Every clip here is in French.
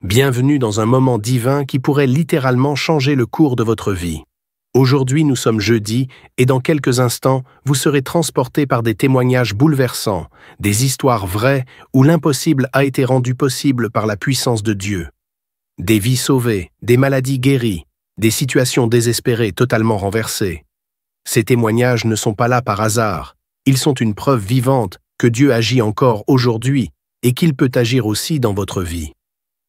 Bienvenue dans un moment divin qui pourrait littéralement changer le cours de votre vie. Aujourd'hui, nous sommes jeudi et dans quelques instants, vous serez transportés par des témoignages bouleversants, des histoires vraies où l'impossible a été rendu possible par la puissance de Dieu. Des vies sauvées, des maladies guéries, des situations désespérées totalement renversées. Ces témoignages ne sont pas là par hasard. Ils sont une preuve vivante que Dieu agit encore aujourd'hui et qu'il peut agir aussi dans votre vie.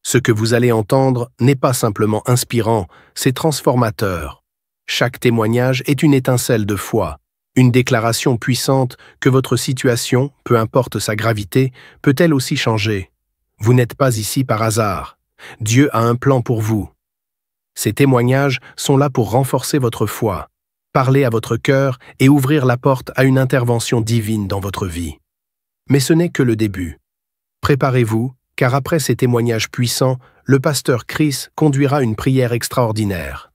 Ce que vous allez entendre n'est pas simplement inspirant, c'est transformateur. Chaque témoignage est une étincelle de foi, une déclaration puissante que votre situation, peu importe sa gravité, peut elle aussi changer. Vous n'êtes pas ici par hasard. Dieu a un plan pour vous. Ces témoignages sont là pour renforcer votre foi, parler à votre cœur et ouvrir la porte à une intervention divine dans votre vie. Mais ce n'est que le début. Préparez-vous, car après ces témoignages puissants, le pasteur Chris conduira une prière extraordinaire.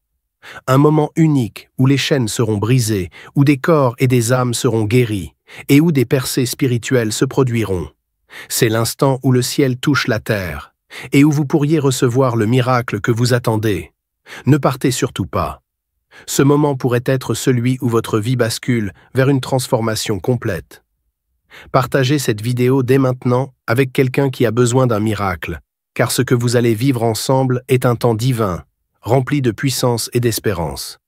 Un moment unique où les chaînes seront brisées, où des corps et des âmes seront guéris, et où des percées spirituelles se produiront. C'est l'instant où le ciel touche la terre, et où vous pourriez recevoir le miracle que vous attendez. Ne partez surtout pas. Ce moment pourrait être celui où votre vie bascule vers une transformation complète. Partagez cette vidéo dès maintenant avec quelqu'un qui a besoin d'un miracle, car ce que vous allez vivre ensemble est un temps divin, rempli de puissance et d'espérance.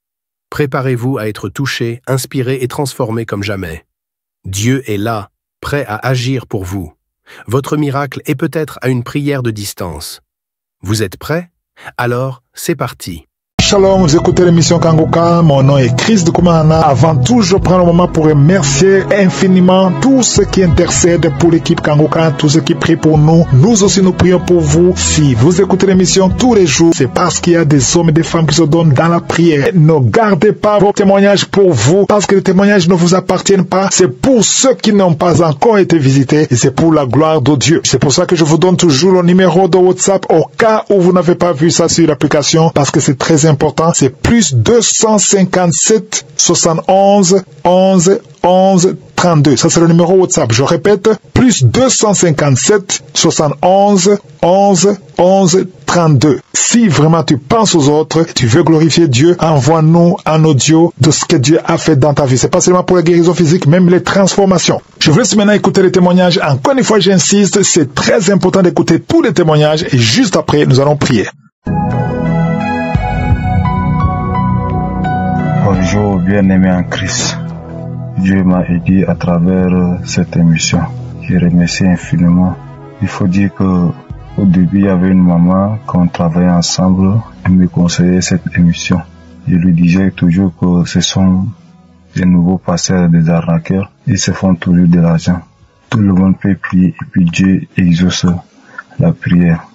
Préparez-vous à être touché, inspiré et transformé comme jamais. Dieu est là, prêt à agir pour vous. Votre miracle est peut-être à une prière de distance. Vous êtes prêts? Alors, c'est parti. Shalom, vous écoutez l'émission Kangoka, mon nom est Chris de Koumana. Avant tout, je prends le moment pour remercier infiniment tous ceux qui intercèdent pour l'équipe Kangoka, tous ceux qui prient pour nous. Nous aussi, nous prions pour vous. Si vous écoutez l'émission tous les jours, c'est parce qu'il y a des hommes et des femmes qui se donnent dans la prière. Ne gardez pas vos témoignages pour vous, parce que les témoignages ne vous appartiennent pas. C'est pour ceux qui n'ont pas encore été visités et c'est pour la gloire de Dieu. C'est pour ça que je vous donne toujours le numéro de WhatsApp au cas où vous n'avez pas vu ça sur l'application, parce que c'est très important. C'est plus 257 71 11 11 32. Ça, c'est le numéro WhatsApp. Je répète, plus 257 71 11 11 32. Si vraiment tu penses aux autres, tu veux glorifier Dieu, envoie-nous un audio de ce que Dieu a fait dans ta vie. C'est pas seulement pour la guérison physique, même les transformations. Je vous laisse maintenant écouter les témoignages. Encore une fois, j'insiste, c'est très important d'écouter tous les témoignages et juste après, nous allons prier. Bonjour, bien-aimé en Christ. Dieu m'a aidé à travers cette émission. Je remercie infiniment. Il faut dire que au début, il y avait une maman, quand on travaillait ensemble, elle me conseillait cette émission. Je lui disais toujours que ce sont des nouveaux pasteurs, des arnaqueurs. Ils se font toujours de l'argent. Tout le monde peut prier et puis Dieu exauce la prière.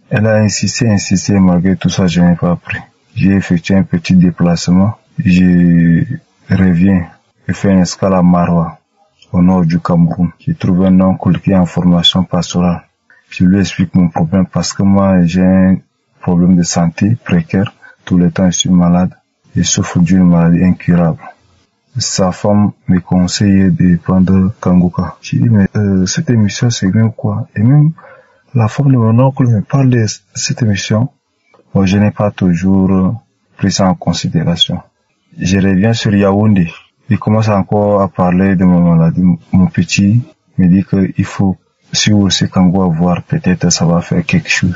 Elle a insisté, malgré tout ça, je n'ai pas pris. J'ai effectué un petit déplacement. Je reviens et fais une escale à Marwa, au nord du Cameroun. J'ai trouvé un oncle qui est en formation pastorale. Je lui explique mon problème parce que moi j'ai un problème de santé précaire. Tout le temps je suis malade et souffre d'une maladie incurable. Sa femme me conseille de prendre Kangoka. J'ai dit mais cette émission c'est même quoi? Et même la femme de mon oncle me parle de cette émission. Moi je n'ai pas toujours pris ça en considération. Je reviens sur Yaoundé. Il commence encore à parler de ma maladie. Mon petit me dit qu'il faut suivre ce Kango à voir, peut-être ça va faire quelque chose.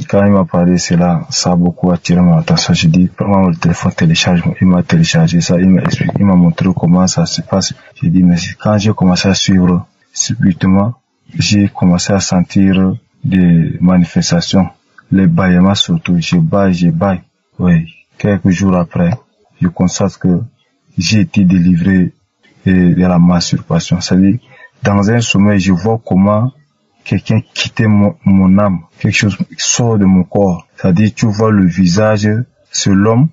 Quand il m'a parlé cela, ça a beaucoup attiré mon attention. J'ai dit, prends le téléphone, télécharge. Il m'a téléchargé ça, il m'a expliqué, il m'a montré comment ça se passe. J'ai dit, mais quand j'ai commencé à suivre, subitement, j'ai commencé à sentir des manifestations. Les bâillements surtout, je baille. Oui, quelques jours après, je constate que j'ai été délivré de la masturbation. C'est-à-dire, dans un sommeil, je vois comment quelqu'un quittait mon âme. Quelque chose sort de mon corps. C'est-à-dire, tu vois le visage sur l'homme,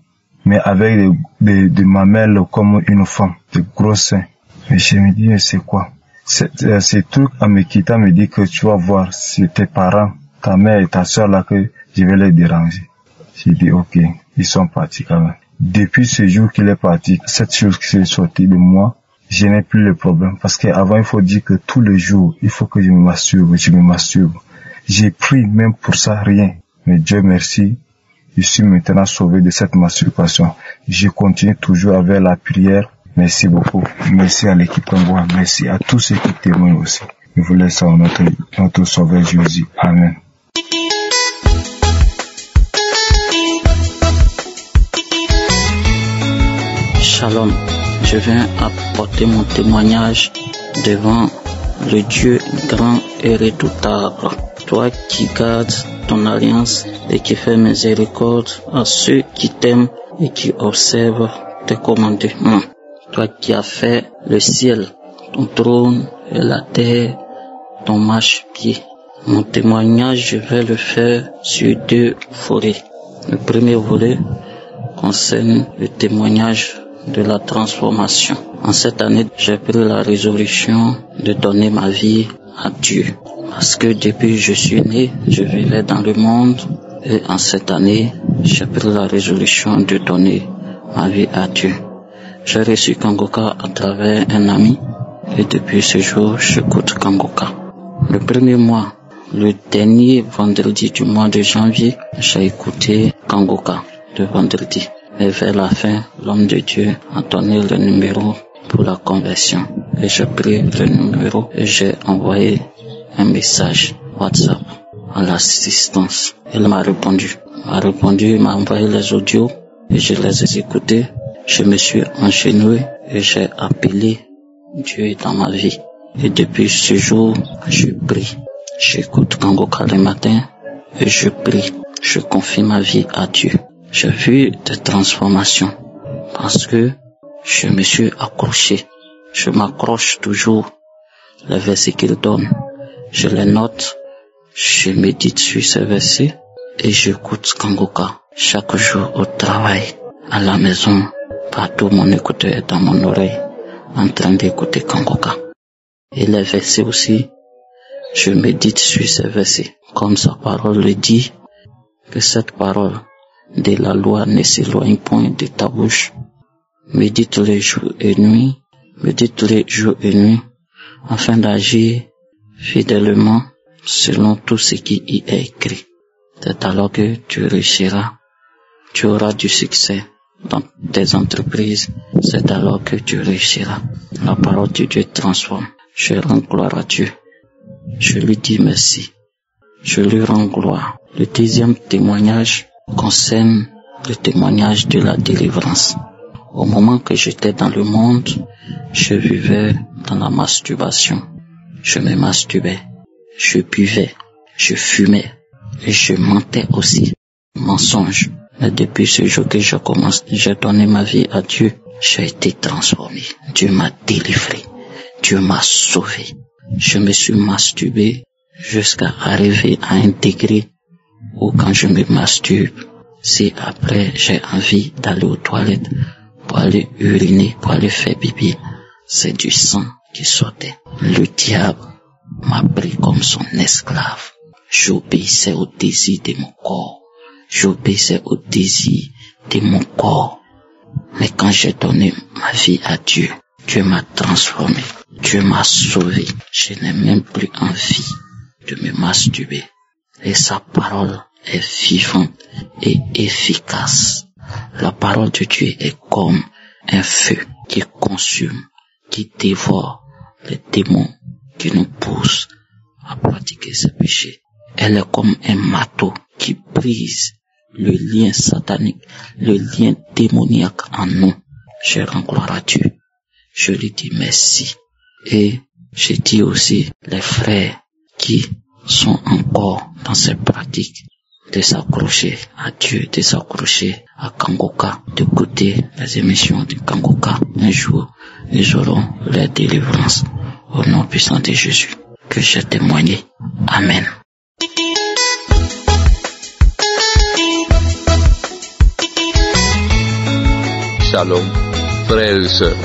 mais avec des mamelles comme une femme, des gros seins. Et je me dis, c'est quoi? Ces trucs, en me quittant, me dit que tu vas voir, c'est tes parents, ta mère et ta soeur là que je vais les déranger. J'ai dit, ok, ils sont partis quand même. Depuis ce jour qu'il est parti, cette chose qui s'est sortie de moi, je n'ai plus le problème. Parce qu'avant, il faut dire que tous les jours, il faut que je me masturbe. J'ai pris même pour ça rien. Mais Dieu merci, je suis maintenant sauvé de cette masturbation. Je continue toujours avec la prière. Merci beaucoup. Merci à l'équipe Kangoka. Merci à tous ceux qui témoignent aussi. Je vous laisse en notre sauveur Jésus. Amen. Shalom, je viens apporter mon témoignage devant le Dieu grand et redoutable. Toi qui gardes ton alliance et qui fais miséricorde à ceux qui t'aiment et qui observent tes commandements. Toi qui as fait le ciel, ton trône et la terre, ton marchepied. Mon témoignage, je vais le faire sur 2 volets. Le premier volet concerne le témoignage de la transformation. En cette année, j'ai pris la résolution de donner ma vie à Dieu. Parce que depuis que je suis né, je vivais dans le monde. Et en cette année, j'ai pris la résolution de donner ma vie à Dieu. J'ai reçu Kangoka à travers un ami. Et depuis ce jour, j'écoute Kangoka. Le premier mois, le dernier vendredi du mois de janvier, j'ai écouté Kangoka le vendredi. Et vers la fin, l'homme de Dieu a donné le numéro pour la conversion. Et j'ai pris le numéro et j'ai envoyé un message WhatsApp à l'assistance. Il m'a répondu. Il m'a envoyé les audios et je les ai écoutés. Je me suis enchaîné et j'ai appelé Dieu dans ma vie. Et depuis ce jour, je prie. J'écoute Kangoka le matin et je prie. Je confie ma vie à Dieu. J'ai vu des transformations parce que je me suis accroché. Je m'accroche toujours les versets qu'il donne. Je les note, je médite sur ces versets et j'écoute Kangoka chaque jour au travail, à la maison, partout mon écouteur est dans mon oreille, en train d'écouter Kangoka. Et les versets aussi, je médite sur ces versets. Comme sa parole le dit, que cette parole de la loi ne s'éloigne point de ta bouche. Médite-les jour et nuit, afin d'agir fidèlement selon tout ce qui y est écrit. C'est alors que tu réussiras, tu auras du succès dans tes entreprises, c'est alors que tu réussiras. La parole de Dieu transforme. Je rends gloire à Dieu. Je lui dis merci. Je lui rends gloire. Le deuxième témoignage concerne le témoignage de la délivrance. Au moment que j'étais dans le monde, je vivais dans la masturbation. Je me masturbais, je buvais, je fumais et je mentais aussi. Mensonge. Mais depuis ce jour que j'ai donné ma vie à Dieu, j'ai été transformé. Dieu m'a délivré. Dieu m'a sauvé. Je me suis masturbé jusqu'à arriver à un degré où quand je me masturbe, si après j'ai envie d'aller aux toilettes pour aller uriner, pour aller faire pipi, c'est du sang qui sortait. Le diable m'a pris comme son esclave. J'obéissais au désir de mon corps. J'obéissais au désir de mon corps. Mais quand j'ai donné ma vie à Dieu, Dieu m'a transformé. Dieu m'a sauvé. Je n'ai même plus envie de me masturber. Et sa parole est vivante et efficace. La parole de Dieu est comme un feu qui consume, qui dévore les démons qui nous poussent à pratiquer ces péchés. Elle est comme un marteau qui brise le lien satanique, le lien démoniaque en nous. Je rends gloire à Dieu. Je lui dis merci. Et je dis aussi les frères qui sont encore dans ces pratiques de s'accrocher à Dieu, de s'accrocher à Kangoka, d'écouter les émissions de Kangoka. Un jour, ils auront leur délivrance au nom puissant de Jésus que j'ai témoigné. Amen. Shalom, frères et sœurs.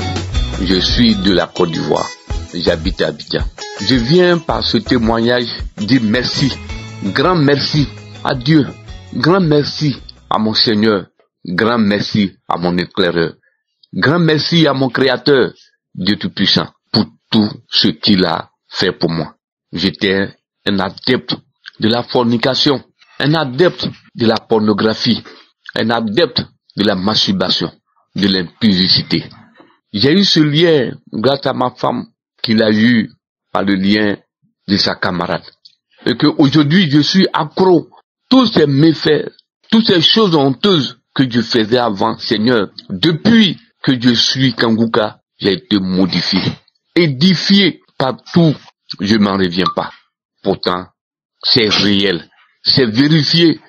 Je suis de la Côte d'Ivoire. J'habite à Abidjan. Je viens par ce témoignage dire merci, grand merci à Dieu, grand merci à mon Seigneur, grand merci à mon éclaireur, grand merci à mon Créateur, Dieu Tout-Puissant, pour tout ce qu'il a fait pour moi. J'étais un adepte de la fornication. un adepte de la pornographie, un adepte de la masturbation, de l'impudicité. J'ai eu ce lien grâce à ma femme qu'il a eu par le lien de sa camarade. Et que aujourd'hui je suis accro. Tous ces méfaits, toutes ces choses honteuses que je faisais avant, Seigneur, depuis que je suis Kangouka, j'ai été modifié, édifié partout. Je m'en reviens pas. Pourtant, c'est réel, c'est vérifié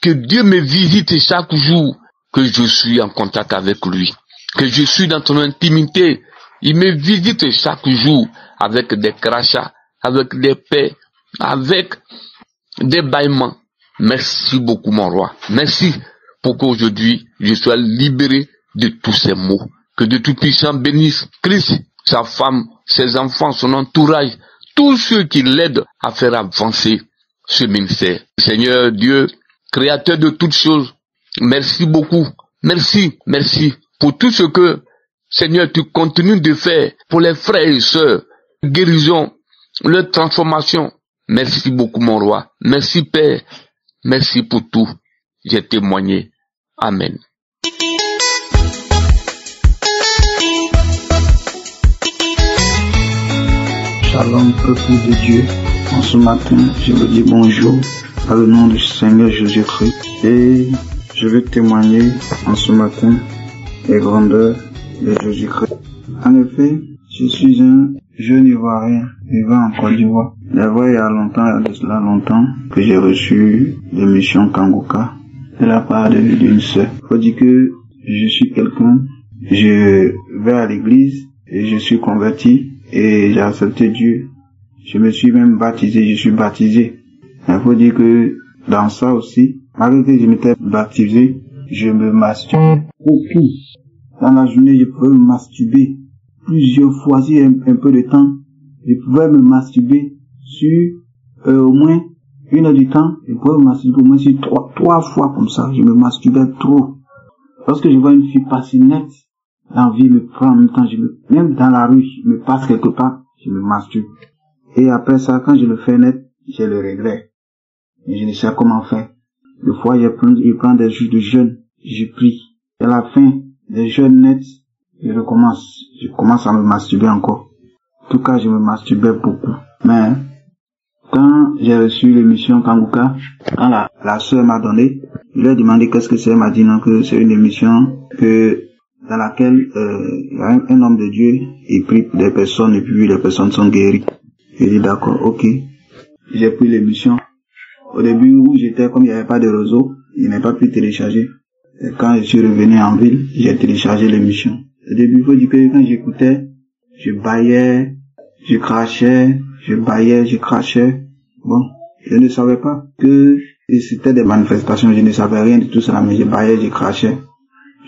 que Dieu me visite chaque jour que je suis en contact avec lui, que je suis dans ton intimité. Il me visite chaque jour avec des crachats, avec des paix, avec des bâillements. Merci beaucoup mon roi. Merci pour qu'aujourd'hui je sois libéré de tous ces maux. Que de Tout-Puissant bénisse Christ, sa femme, ses enfants, son entourage, tous ceux qui l'aident à faire avancer ce ministère. Seigneur Dieu, créateur de toutes choses, merci beaucoup. Merci pour tout ce que, Seigneur, tu continues de faire pour les frères et sœurs, guérison, leur transformation. Merci beaucoup mon roi. Merci Père. Merci pour tout. J'ai témoigné. Amen. Shalom, peuple de Dieu. En ce matin, je vous dis bonjour par le nom du Seigneur Jésus-Christ. Et je vais témoigner en ce matin les grandeurs de Jésus-Christ. En effet, je suis un jeune Ivoirien vivant en Côte d'Ivoire. Il y a de cela longtemps, que j'ai reçu des missions Kangouka de la part d'une sœur. Faut dire que je suis quelqu'un, je vais à l'église et je suis converti et j'ai accepté Dieu. Je me suis même baptisé, je suis baptisé. Il faut dire que dans ça aussi, malgré que je m'étais baptisé, je me masturbe beaucoup. Dans la journée, je pouvais me masturber plusieurs fois, si un peu de temps. Je pouvais me masturber sur au moins 1 heure du temps. Je pouvais me masturber au moins sur trois fois comme ça. Je me masturbais trop. Lorsque je vois une fille passer nette, l'envie me prend en même temps. Même dans la rue, je me passe quelque part, je me masturbe. Et après ça, quand je le fais net, j'ai le regret. Et je ne sais pas comment faire. Des fois, je prends des jours de jeûne, je prie. Et à la fin des jeûnes nets, je commence à me masturber encore. En tout cas, je me masturbais beaucoup. Mais, quand j'ai reçu l'émission Kangouka, quand la sœur m'a donné, je lui ai demandé qu'est-ce que c'est, elle m'a dit non, que c'est une émission dans laquelle, il y a un homme de Dieu, il prie pour des personnes et puis les personnes sont guéries. J'ai dit d'accord, ok. J'ai pris l'émission. Au début où j'étais, comme il n'y avait pas de réseau, je n'ai pas pu télécharger. Et quand je suis revenu en ville, j'ai téléchargé l'émission. Au début, il faut dire que quand j'écoutais, je bâillais, je crachais, je bâillais, je crachais. Bon, je ne savais pas que c'était des manifestations, je ne savais rien de tout ça, mais je bâillais, je crachais.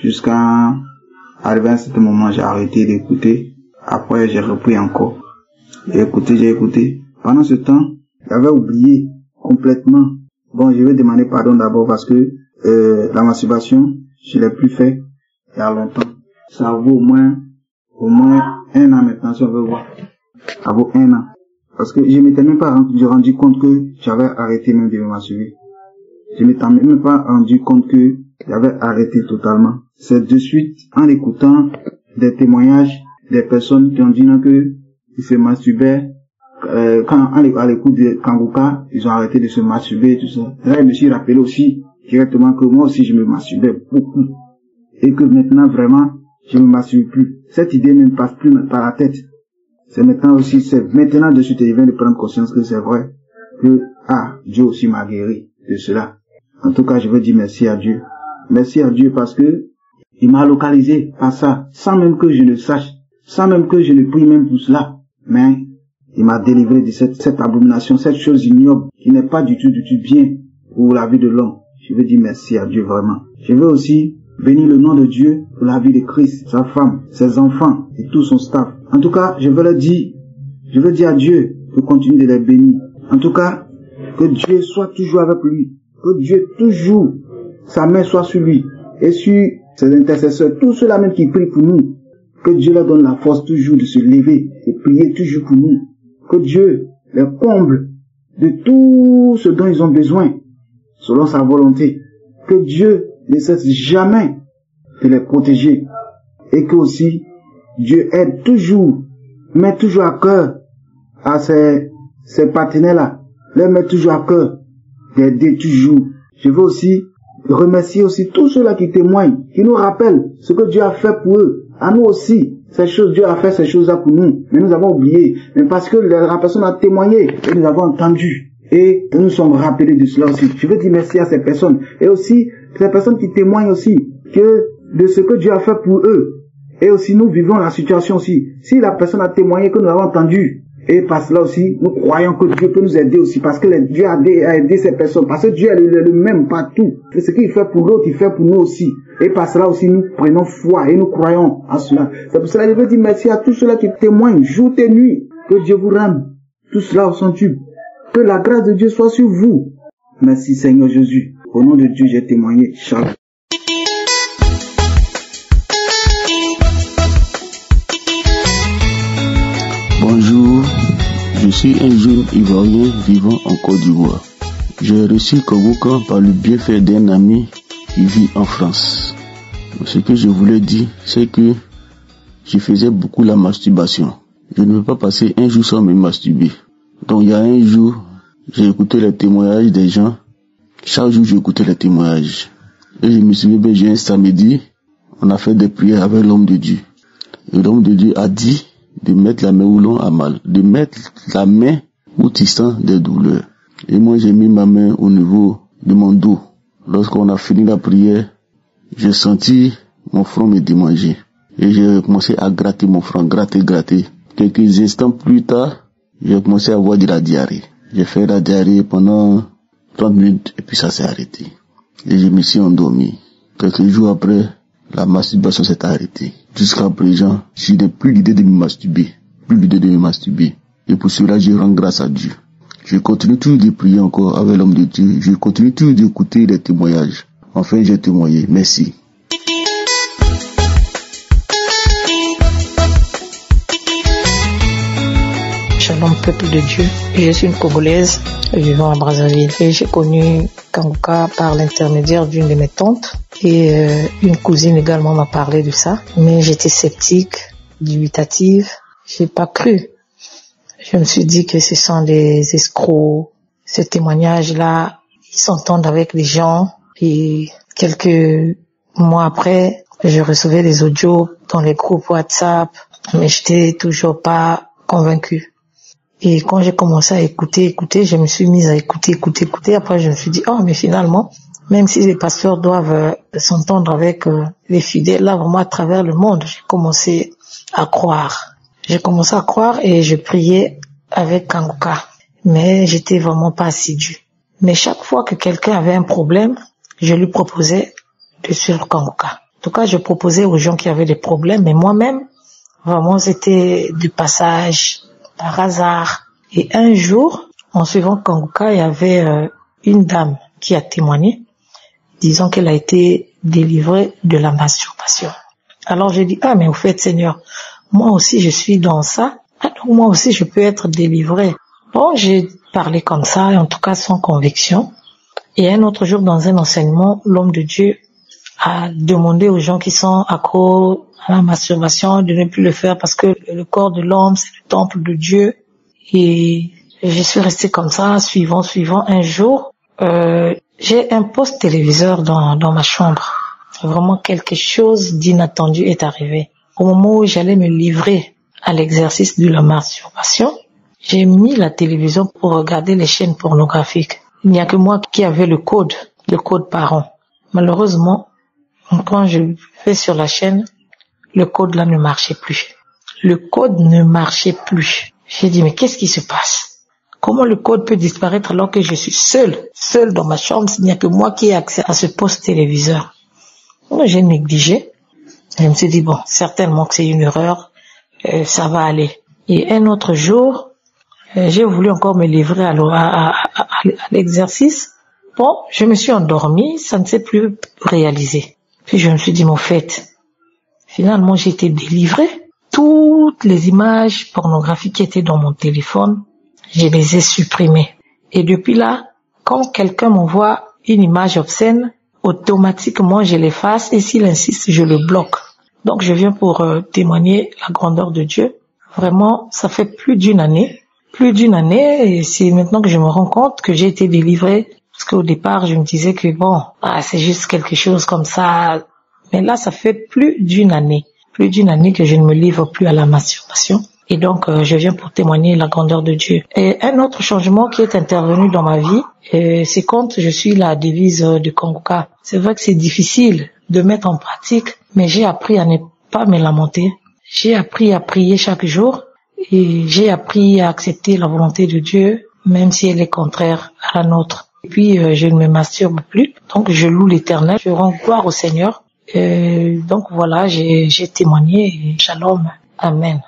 Jusqu'à arriver à un certain moment, j'ai arrêté d'écouter. Après, j'ai repris encore. J'ai écouté. Pendant ce temps, j'avais oublié complètement. Bon, je vais demander pardon d'abord parce que la masturbation, je l'ai plus fait il y a longtemps. Ça vaut au moins 1 an maintenant, si on veut voir. Ça vaut 1 an. Parce que je m'étais même pas rendu compte que j'avais arrêté même de me masturber. Je m'étais même pas rendu compte que j'avais arrêté totalement. C'est de suite, en écoutant des témoignages des personnes qui ont dit non que ils se masturbaient, quand à l'écoute de Kangouka, ils ont arrêté de se masturber et tout ça. Là, je me suis rappelé aussi directement que moi aussi je me masturbais beaucoup. Et que maintenant vraiment, je me masturbe plus. Cette idée ne me passe plus par la tête. C'est maintenant de suite, je viens de prendre conscience que c'est vrai. Que, Dieu aussi m'a guéri de cela. En tout cas, je veux dire merci à Dieu. Merci à Dieu parce que, il m'a localisé à ça, sans même que je le sache, sans même que je le prie même pour cela. Mais, il m'a délivré de cette abomination, cette chose ignoble, qui n'est pas du tout bien pour la vie de l'homme. Je veux dire merci à Dieu vraiment. Je veux aussi bénir le nom de Dieu pour la vie de Christ, sa femme, ses enfants et tout son staff. En tout cas, je veux dire à Dieu de continuer de les bénir. En tout cas, que Dieu soit toujours avec lui. Que Dieu toujours, sa main soit sur lui et sur ses intercesseurs, tous ceux-là même qui prient pour nous. Que Dieu leur donne la force toujours de se lever et prier toujours pour nous. Que Dieu les comble de tout ce dont ils ont besoin. selon sa volonté. Que Dieu ne cesse jamais de les protéger. Et que aussi, Dieu aide toujours, met toujours à cœur à ces partenaires-là. Les met toujours à cœur d'aider toujours. Je veux aussi remercier aussi tous ceux-là qui témoignent, qui nous rappellent ce que Dieu a fait pour eux. À nous aussi, ces choses, Dieu a fait ces choses-là pour nous, mais nous avons oublié. Mais parce que la personne a témoigné et nous avons entendu. Et nous nous sommes rappelés de cela aussi. Je veux dire merci à ces personnes. Et aussi, ces personnes qui témoignent aussi que de ce que Dieu a fait pour eux. Et aussi, nous vivons la situation aussi. Si la personne a témoigné que nous avons entendu, et par cela aussi, nous croyons que Dieu peut nous aider aussi, parce que Dieu a aidé ces personnes, parce que Dieu est le même partout. Et ce qu'il fait pour l'autre, il fait pour nous aussi. Et par cela aussi, nous prenons foi et nous croyons en cela. C'est pour cela que je veux dire merci à tous ceux-là qui témoignent, jour et nuit. Que Dieu vous rende tout cela au centuple. Que la grâce de Dieu soit sur vous. Merci Seigneur Jésus. Au nom de Dieu, j'ai témoigné. Shalom. Bonjour, je suis un jeune Ivoirien vivant en Côte d'Ivoire. J'ai reçu Kangoka par le bienfait d'un ami qui vit en France. Ce que je voulais dire, c'est que je faisais beaucoup la masturbation. Je ne veux pas passer un jour sans me masturber. Donc il y a un jour, j'ai écouté les témoignages des gens. Chaque jour, j'écoutais les témoignages. Et je me suis dit, j'ai un samedi, on a fait des prières avec l'homme de Dieu. Et l'homme de Dieu a dit de mettre la main où l'on a mal, de mettre la main où tu sens des douleurs. Et moi, j'ai mis ma main au niveau de mon dos. Lorsqu'on a fini la prière, j'ai senti mon front me démanger. Et j'ai commencé à gratter mon front, gratter. Quelques instants plus tard, j'ai commencé à avoir de la diarrhée. J'ai fait la diarrhée pendant 30 minutes et puis ça s'est arrêté. Et je me suis endormi. Quelques jours après, la masturbation s'est arrêtée. Jusqu'à présent, je n'ai plus l'idée de me masturber. Et pour cela, je rends grâce à Dieu. Je continue toujours de prier encore avec l'homme de Dieu. Je continue toujours d'écouter les témoignages. Enfin, j'ai témoigné. Merci. Shalom, peuple de Dieu. Je suis une Congolaise vivant à Brazzaville. Et j'ai connu Kangoka par l'intermédiaire d'une de mes tantes. Et une cousine également m'a parlé de ça. Mais j'étais sceptique, dubitative. J'ai pas cru. Je me suis dit que ce sont des escrocs. Ce témoignage-là, ils s'entendent avec des gens. Et quelques mois après, je recevais des audios dans les groupes WhatsApp. Mais j'étais toujours pas convaincue. Et quand j'ai commencé à écouter, je me suis mise à écouter. Après, je me suis dit, mais finalement, même si les pasteurs doivent s'entendre avec les fidèles, là, vraiment, à travers le monde, j'ai commencé à croire. Et je priais avec Kangoka. Mais j'étais vraiment pas assidue. Mais chaque fois que quelqu'un avait un problème, je lui proposais de suivre Kangoka. En tout cas, je proposais aux gens qui avaient des problèmes, mais moi-même, vraiment, c'était du passage, par hasard. Et un jour, en suivant Kangoka, il y avait une dame qui a témoigné, disant qu'elle a été délivrée de la masturbation. Alors j'ai dit, mais au fait, Seigneur, moi aussi je suis dans ça, donc moi aussi je peux être délivrée. Bon, j'ai parlé comme ça, et en tout cas sans conviction. Et un autre jour, dans un enseignement, l'homme de Dieu a demandé aux gens qui sont accros à la masturbation de ne plus le faire parce que le corps de l'homme, c'est le temple de Dieu. Et je suis restée comme ça, suivant. Un jour, j'ai un poste téléviseur dans ma chambre. Vraiment quelque chose d'inattendu est arrivé. Au moment où j'allais me livrer à l'exercice de la masturbation, j'ai mis la télévision pour regarder les chaînes pornographiques. Il n'y a que moi qui avais le code parent. Malheureusement, quand je vais sur la chaîne, le code là ne marchait plus. J'ai dit, mais qu'est-ce qui se passe? Comment le code peut disparaître alors que je suis seule dans ma chambre, s'il n'y a que moi qui ai accès à ce poste téléviseur? Donc, j'ai négligé. Je me suis dit, bon, certainement que c'est une erreur, ça va aller. Et un autre jour, j'ai voulu encore me livrer à l'exercice. Bon, je me suis endormie, ça ne s'est plus réalisé. Puis je me suis dit, mon fait, finalement j'ai été délivrée. Toutes les images pornographiques qui étaient dans mon téléphone, je les ai supprimées. Et depuis là, quand quelqu'un m'envoie une image obscène, automatiquement je l'efface et s'il insiste, je le bloque. Donc je viens pour témoigner la grandeur de Dieu. Vraiment, ça fait plus d'une année, et c'est maintenant que je me rends compte que j'ai été délivrée. Parce qu'au départ, je me disais que bon, c'est juste quelque chose comme ça. Mais là, ça fait plus d'une année que je ne me livre plus à la masturbation. Et donc, je viens pour témoigner la grandeur de Dieu. Et un autre changement qui est intervenu dans ma vie, c'est quand je suis la devise de Kanguka. C'est vrai que c'est difficile de mettre en pratique, mais j'ai appris à ne pas me lamenter. J'ai appris à prier chaque jour et j'ai appris à accepter la volonté de Dieu, même si elle est contraire à la nôtre. Et puis, je ne me masturbe plus. Donc, je loue l'Éternel. Je rends gloire au Seigneur. Donc, voilà, j'ai témoigné. Shalom. Amen.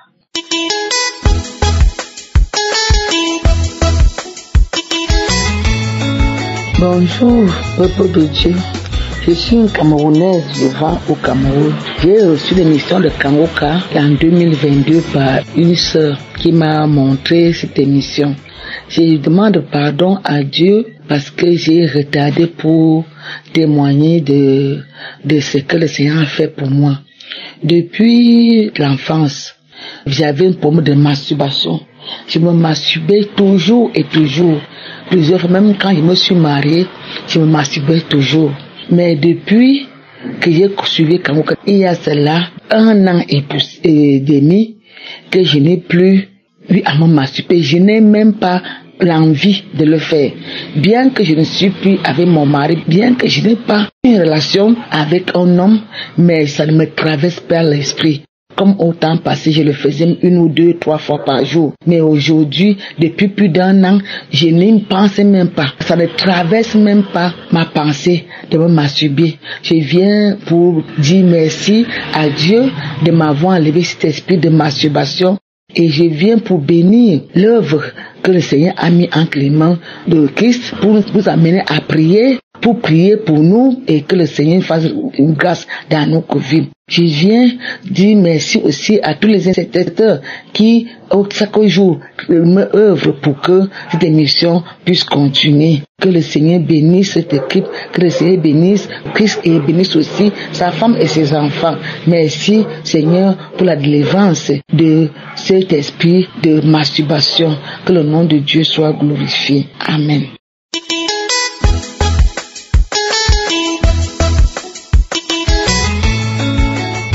Bonjour, peuple de Dieu. Je suis une Camerounaise vivant au Cameroun. J'ai reçu l'émission de Kanguka en 2022 par une sœur qui m'a montré cette émission. Je demande pardon à Dieu parce que j'ai retardé pour témoigner de ce que le Seigneur a fait pour moi. Depuis l'enfance, j'avais un problème de masturbation. Je me masturbais toujours et toujours. Plusieurs fois, même quand je me suis mariée, je me masturbais toujours. Mais depuis que j'ai suivi Kanguka, il y a cela 1 an et demi que je n'ai plus eu à me masturber. Je n'ai même pas l'envie de le faire. Bien que je ne suis plus avec mon mari, bien que je n'ai pas une relation avec un homme, mais ça ne me traverse pas l'esprit. Comme au temps passé, je le faisais 1 ou 2, 3 fois par jour. Mais aujourd'hui, depuis plus d'1 an, je n'y pense même pas. Ça ne traverse même pas ma pensée de me masturber. Je viens pour dire merci à Dieu de m'avoir enlevé cet esprit de masturbation. Et je viens pour bénir l'œuvre que le Seigneur a mis entre les mains de Christ pour nous amener à prier, pour prier pour nous et que le Seigneur fasse une grâce dans nos vies. Je viens dire merci aussi à tous les inspecteurs qui, chaque jour, me œuvrent pour que cette émission puisse continuer. Que le Seigneur bénisse cette équipe, que le Seigneur bénisse Christ et bénisse aussi sa femme et ses enfants. Merci, Seigneur, pour la délivrance de cet esprit de masturbation. Que le nom de Dieu soit glorifié. Amen.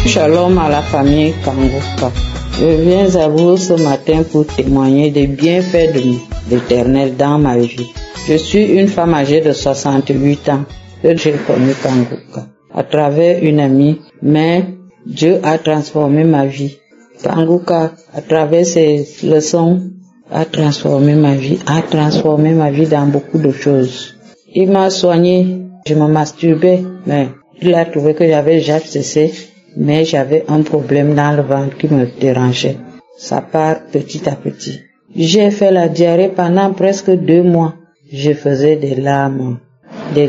Shalom à la famille Kanguka. Je viens à vous ce matin pour témoigner des bienfaits de l'Éternel dans ma vie. Je suis une femme âgée de 68 ans que j'ai connu Kanguka à travers une amie, mais Dieu a transformé ma vie. Kanguka, à travers ses leçons, a transformé ma vie dans beaucoup de choses. Il m'a soigné, je me masturbais, mais il a trouvé que j'avais déjà cessé. Mais j'avais un problème dans le ventre qui me dérangeait. Ça part petit à petit. J'ai fait la diarrhée pendant presque 2 mois. Je faisais des larmes, des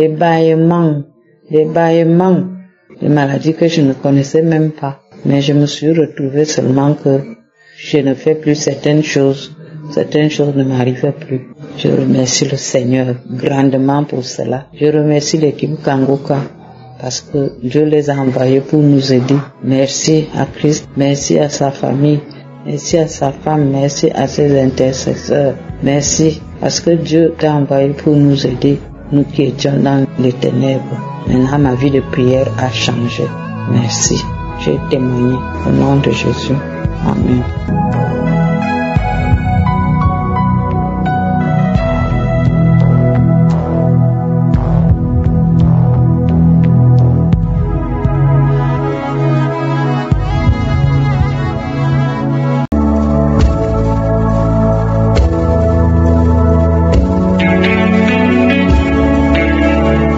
bâillements, des maladies que je ne connaissais même pas. Mais je me suis retrouvée seulement que je ne fais plus certaines choses ne m'arrivaient plus. Je remercie le Seigneur grandement pour cela. Je remercie l'équipe Kanguka parce que Dieu les a envoyés pour nous aider. Merci à Christ, merci à sa famille, merci à sa femme, merci à ses intercesseurs. Merci parce que Dieu t'a envoyé pour nous aider, nous qui étions dans les ténèbres. Maintenant, ma vie de prière a changé. Merci. J'ai témoigné au nom de Jésus. Amen.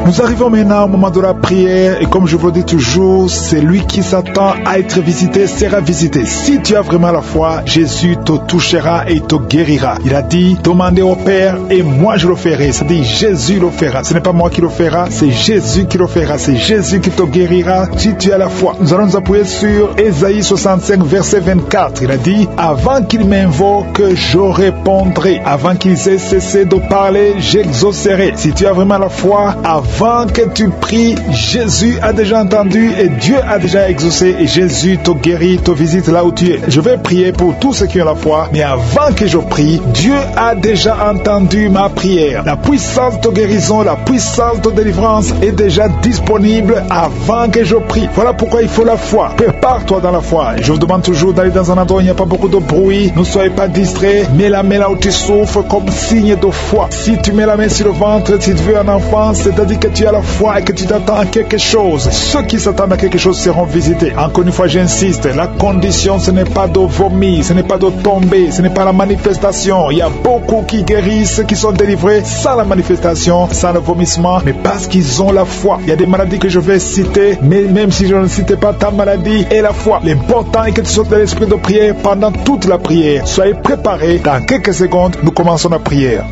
Nous arrivons maintenant au moment de la prière et comme je vous le dis toujours, c'est lui qui s'attend à être visité sera visité. Si tu as vraiment la foi, Jésus te touchera et il te guérira. Il a dit, demandez au Père et moi je le ferai. C'est-à-dire Jésus le fera. Ce n'est pas moi qui le fera, c'est Jésus qui le fera. C'est Jésus qui te guérira si tu as la foi. Nous allons nous appuyer sur Ésaïe 65 verset 24. Il a dit, avant qu'il m'invoque, je répondrai. Avant qu'ils aient cessé de parler, j'exaucerai. Si tu as vraiment la foi, avant que tu pries, Jésus a déjà entendu et Dieu a déjà exaucé et Jésus te guérit, te visite là où tu es. Je vais prier pour tous ceux qui ont la foi, mais avant que je prie, Dieu a déjà entendu ma prière. La puissance de guérison, la puissance de délivrance est déjà disponible avant que je prie. Voilà pourquoi il faut la foi. Prépare-toi dans la foi. Je vous demande toujours d'aller dans un endroit où il n'y a pas beaucoup de bruit. Ne soyez pas distraits. Mets la main là où tu souffres comme signe de foi. Si tu mets la main sur le ventre, si tu veux un enfant, c'est-à-dire que tu as la foi et que tu t'attends à quelque chose. Ceux qui s'attendent à quelque chose seront visités. Encore une fois, j'insiste, la condition, ce n'est pas de vomir, ce n'est pas de tomber, ce n'est pas la manifestation. Il y a beaucoup qui guérissent, qui sont délivrés sans la manifestation, sans le vomissement, mais parce qu'ils ont la foi. Il y a des maladies que je vais citer, mais même si je ne citais pas ta maladie et la foi, l'important est que tu sois dans l'esprit de prière pendant toute la prière. Soyez préparés. Dans quelques secondes, nous commençons la prière.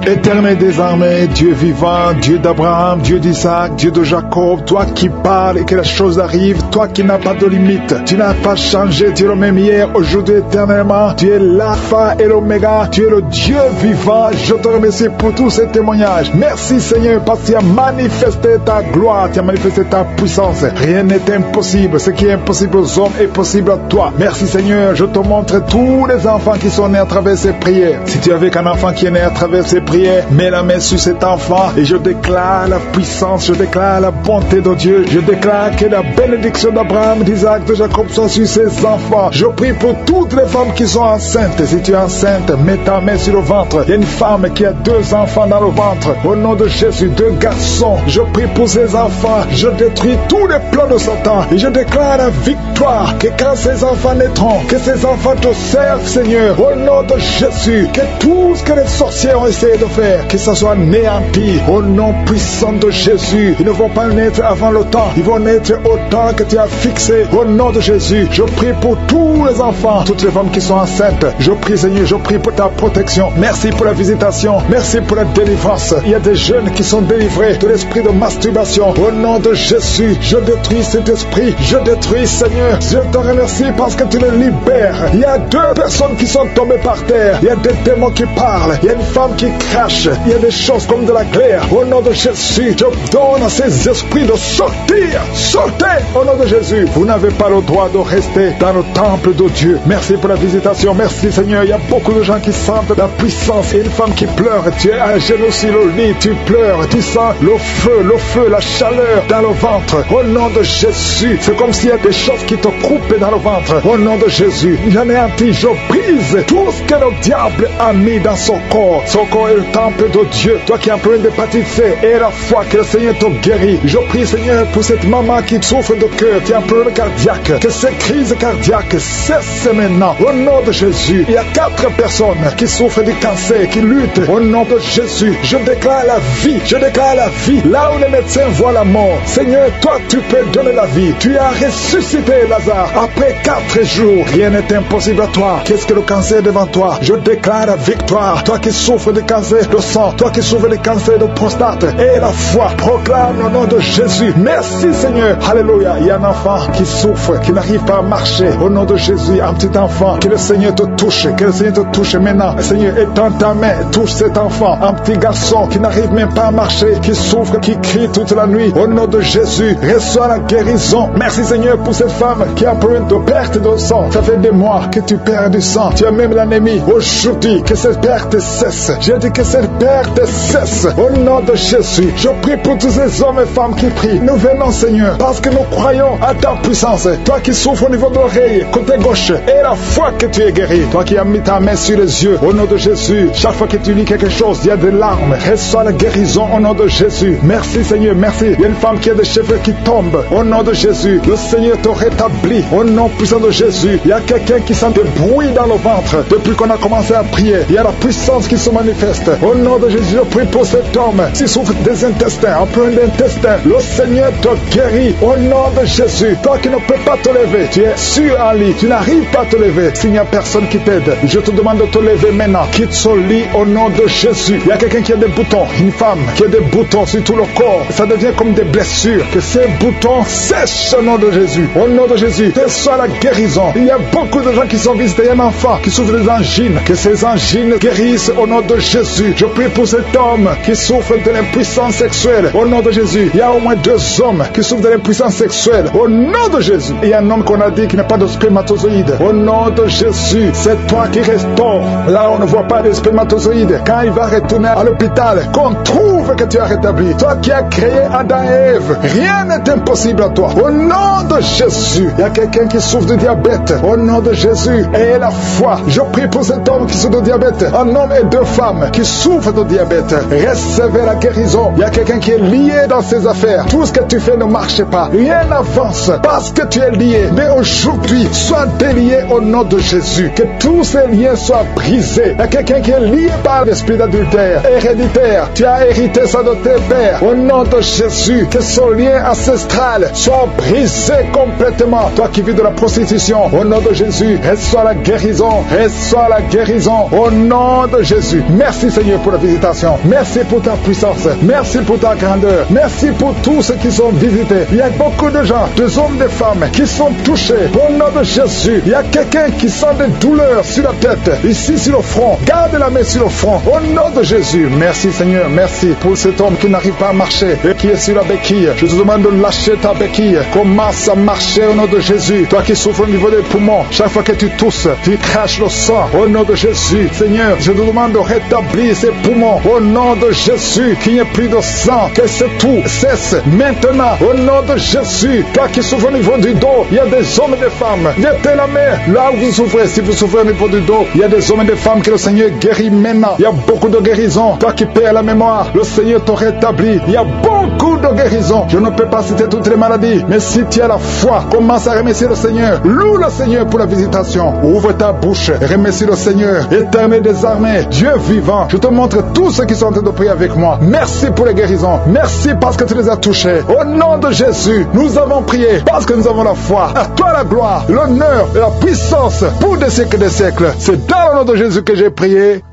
Éternel des armées, Dieu vivant, Dieu d'Abraham, Dieu d'Isaac, Dieu de Jacob, toi qui parles et que la chose arrive, toi qui n'as pas de limite, tu n'as pas changé, tu es le même hier, aujourd'hui, éternellement, tu es l'alpha et l'oméga, tu es le Dieu vivant. Je te remercie pour tous ces témoignages. Merci Seigneur parce que tu as manifesté ta gloire, tu as manifesté ta puissance. Rien n'est impossible, ce qui est impossible aux hommes est possible à toi. Merci Seigneur, je te montre tous les enfants qui sont nés à travers ces prières. Si tu avais qu'un enfant qui est né à travers ces prières, mets la main sur cet enfant et je déclare la puissance, je déclare la bonté de Dieu, je déclare que la bénédiction d'Abraham, d'Isaac, de Jacob soit sur ses enfants. Je prie pour toutes les femmes qui sont enceintes. Si tu es enceinte, mets ta main sur le ventre. Il y a une femme qui a 2 enfants dans le ventre. Au nom de Jésus, 2 garçons. Je prie pour ces enfants. Je détruis tous les plans de Satan et je déclare la victoire. Que quand ces enfants naîtront, que ces enfants te servent, Seigneur. Au nom de Jésus, que tout ce que les sorciers ont essayé de faire, que ça soit néanti au nom puissant de Jésus. Ils ne vont pas naître avant le temps, ils vont naître au temps que tu as fixé. Au nom de Jésus, je prie pour tous les enfants, toutes les femmes qui sont enceintes. Je prie Seigneur, je prie pour ta protection. Merci pour la visitation, merci pour la délivrance. Il y a des jeunes qui sont délivrés de l'esprit de masturbation. Au nom de Jésus, je détruis cet esprit, je détruis Seigneur. Je te remercie parce que tu le libères. Il y a 2 personnes qui sont tombées par terre. Il y a des démons qui parlent, il y a une femme qui crache, il y a des choses comme de la glaire. Au nom de Jésus, je donne à ces esprits de sortir. Sortez au nom de Jésus. Vous n'avez pas le droit de rester dans le temple de Dieu. Merci pour la visitation. Merci Seigneur. Il y a beaucoup de gens qui sentent la puissance. Et une femme qui pleure. Tu es à genoux sur le lit. Tu pleures. Tu sens le feu, la chaleur dans le ventre. Au nom de Jésus. C'est comme s'il y a des choses qui te coupent dans le ventre. Au nom de Jésus. J'anéantis, je brise tout ce que le diable a mis dans son corps. Son corps est le temple de Dieu. Toi qui es en plein d'hépatite C, et la foi que le Seigneur te guérit. Je prie Seigneur pour cette maman qui souffre de cœur, qui est en problème cardiaque, que ces crises cardiaques cessent maintenant. Au nom de Jésus, il y a 4 personnes qui souffrent du cancer, qui luttent. Au nom de Jésus, je déclare la vie. Je déclare la vie. Là où les médecins voient la mort, Seigneur, toi tu peux donner la vie. Tu as ressuscité Lazare après 4 jours. Rien n'est impossible à toi. Qu'est-ce que le cancer devant toi? Je déclare la victoire. Toi qui souffres de cancer de sang, toi qui souffres de cancer de prostate, et la foi, proclame le nom de Jésus. Merci Seigneur. Alléluia. Il y a un enfant qui souffre, qui n'arrive pas à marcher. Au nom de Jésus, un petit enfant, que le Seigneur te touche, que le Seigneur te touche maintenant. Seigneur, étends ta main, touche cet enfant, un petit garçon qui n'arrive même pas à marcher, qui souffre, qui crie toute la nuit. Au nom de Jésus, reçois la guérison. Merci Seigneur pour cette femme qui a un problème de perte de sang. Ça fait des mois que tu perds du sang. Tu as même l'anémie. Aujourd'hui, que cette perte cesse. J'ai dit que que cette perte cesse. Au nom de Jésus, je prie pour tous ces hommes et femmes qui prient. Nous venons, Seigneur, parce que nous croyons à ta puissance. Toi qui souffres au niveau de l'oreille, côté gauche, et la foi que tu es guéri. Toi qui as mis ta main sur les yeux, au nom de Jésus, chaque fois que tu lis quelque chose, il y a des larmes. Reçois la guérison au nom de Jésus. Merci, Seigneur, merci. Il y a une femme qui a des cheveux qui tombent. Au nom de Jésus, le Seigneur te rétablit. Au nom puissant de Jésus, il y a quelqu'un qui sent des bruits dans le ventre. Depuis qu'on a commencé à prier, il y a la puissance qui se manifeste. Au nom de Jésus, je prie pour cet homme qui souffre des intestins, un problème d'intestin. Le Seigneur te guérit. Au nom de Jésus, toi qui ne peux pas te lever, tu es sur un lit, tu n'arrives pas à te lever. S'il n'y a personne qui t'aide, je te demande de te lever maintenant. Quitte ce lit au nom de Jésus. Il y a quelqu'un qui a des boutons, une femme qui a des boutons sur tout le corps. Ça devient comme des blessures. Que ces boutons sèchent au nom de Jésus. Au nom de Jésus, que soit la guérison. Il y a beaucoup de gens qui sont visités. Il y a un enfant qui souffre des angines. Que ces angines guérissent au nom de Jésus. Je prie pour cet homme qui souffre de l'impuissance sexuelle. Au nom de Jésus, il y a au moins 2 hommes qui souffrent de l'impuissance sexuelle. Au nom de Jésus. Il y a un homme qu'on a dit qui n'a pas de spermatozoïdes. Au nom de Jésus, c'est toi qui restaures. Là, on ne voit pas de spermatozoïdes. Quand il va retourner à l'hôpital, qu'on trouve que tu as rétabli. Toi qui as créé Adam et Ève, rien n'est impossible à toi. Au nom de Jésus, il y a quelqu'un qui souffre de diabète. Au nom de Jésus, et la foi. Je prie pour cet homme qui souffre de diabète. Un homme et 2 femmes qui souffrent de diabète. Recevez la guérison. Il y a quelqu'un qui est lié dans ses affaires. Tout ce que tu fais ne marche pas. Rien n'avance parce que tu es lié. Mais aujourd'hui, sois délié au nom de Jésus. Que tous ces liens soient brisés. Il y a quelqu'un qui est lié par l'esprit d'adultère, héréditaire. Tu as hérité ça de tes pères. Au nom de Jésus, que ce lien ancestral soit brisé complètement. Toi qui vis de la prostitution, au nom de Jésus, reçois la guérison. Reçois la guérison. Au nom de Jésus. Merci Seigneur pour la visitation. Merci pour ta puissance. Merci pour ta grandeur. Merci pour tous ceux qui sont visités. Il y a beaucoup de gens, des hommes, des femmes qui sont touchés. Au nom de Jésus, il y a quelqu'un qui sent des douleurs sur la tête, ici sur le front. Garde la main sur le front. Au nom de Jésus. Merci Seigneur. Merci pour cet homme qui n'arrive pas à marcher et qui est sur la béquille. Je te demande de lâcher ta béquille. Commence à marcher au nom de Jésus. Toi qui souffres au niveau des poumons, chaque fois que tu tousses, tu craches le sang. Au nom de Jésus. Seigneur, je te demande de rétablir ces poumons. Au nom de Jésus, qu'il n'y ait plus de sang. Que ce tout cesse maintenant. Au nom de Jésus. Toi qui souffres au niveau du dos, il y a des hommes et des femmes. Mettez la main là où vous souffrez. Si vous souffrez au niveau du dos, il y a des hommes et des femmes que le Seigneur guérit maintenant. Il y a beaucoup de guérisons. Toi qui perds la mémoire, le Seigneur te rétablit. Il y a beaucoup de guérisons. Je ne peux pas citer toutes les maladies, mais si tu as la foi, commence à remercier le Seigneur. Loue le Seigneur pour la visitation. Ouvre ta bouche et remercie le Seigneur. Éternel des armées, Dieu vivant, je te montre tous ceux qui sont en train de prier avec moi. Merci pour les guérisons. Merci parce que tu les as touchés. Au nom de Jésus, nous avons prié parce que nous avons la foi. À toi la gloire, l'honneur et la puissance pour des siècles et des siècles. C'est dans le nom de Jésus que j'ai prié.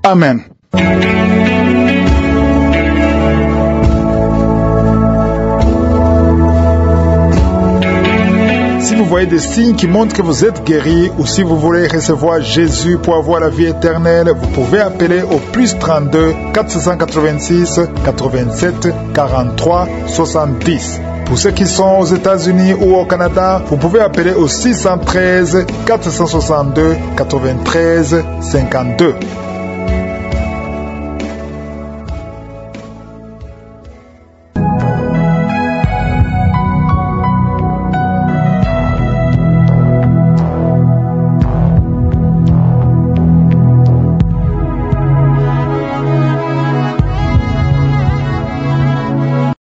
Amen. Si vous voyez des signes qui montrent que vous êtes guéri ou si vous voulez recevoir Jésus pour avoir la vie éternelle, vous pouvez appeler au plus 32 486 87 43 70. Pour ceux qui sont aux États-Unis ou au Canada, vous pouvez appeler au 613 462 93 52.